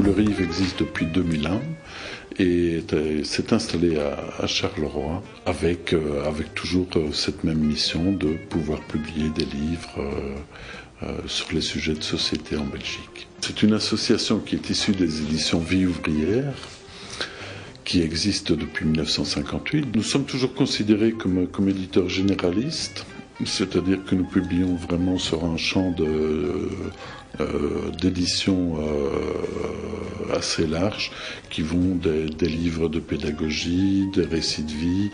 Coulerive existe depuis 2001 et s'est installé à Charleroi avec toujours cette même mission de pouvoir publier des livres sur les sujets de société en Belgique. C'est une association qui est issue des éditions Vie ouvrière, qui existe depuis 1958. Nous sommes toujours considérés comme éditeurs généralistes, c'est-à-dire que nous publions vraiment sur un champ d'édition assez large, qui vont des livres de pédagogie, des récits de vie,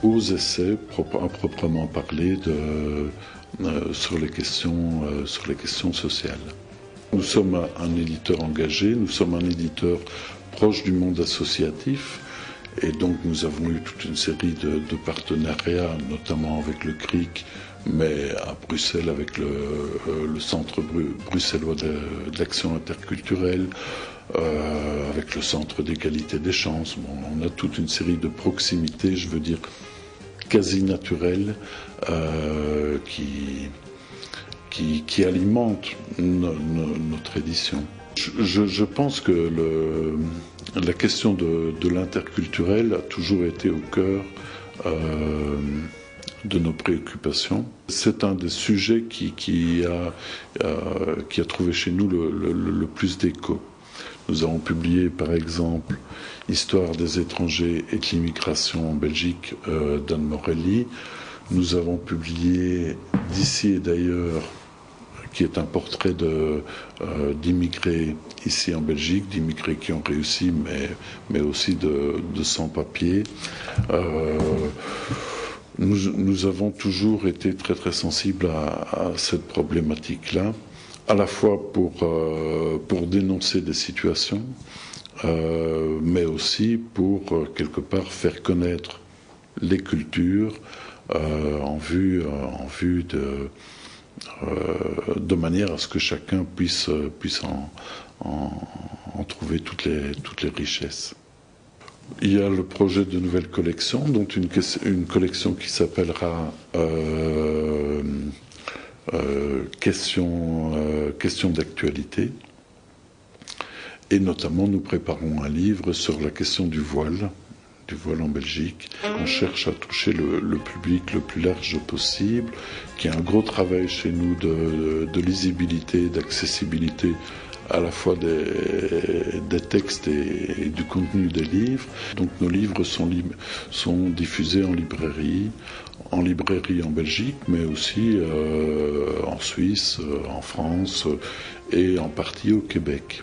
aux essais à proprement parler sur les questions sociales. Nous sommes un éditeur engagé, nous sommes un éditeur proche du monde associatif, et donc nous avons eu toute une série de partenariats, notamment avec le CRIC, mais à Bruxelles avec le Centre bruxellois d'action interculturelle, avec le Centre d'égalité des chances. Bon, on a toute une série de proximités, je veux dire, quasi naturelles, qui alimentent notre édition. Je pense que la question de l'interculturel a toujours été au cœur de nos préoccupations. C'est un des sujets qui a trouvé chez nous le plus d'écho. Nous avons publié par exemple Histoire des étrangers et de l'immigration en Belgique d'Anne Morelli. Nous avons publié D'ici et d'ailleurs, qui est un portrait d'immigrés ici en Belgique, d'immigrés qui ont réussi, mais aussi de sans-papiers. Nous avons toujours été très très sensibles à cette problématique-là, à la fois pour dénoncer des situations, mais aussi pour quelque part faire connaître les cultures en vue de manière à ce que chacun puisse en trouver toutes les richesses. Il y a le projet de nouvelle collection, dont une collection qui s'appellera Questions d'actualité. Et notamment, nous préparons un livre sur la question du voile en Belgique. On cherche à toucher le public le plus large possible, qui a un gros travail chez nous de lisibilité, d'accessibilité, à la fois des textes et du contenu des livres. Donc nos livres sont diffusés en librairie en Belgique, mais aussi en Suisse, en France et en partie au Québec.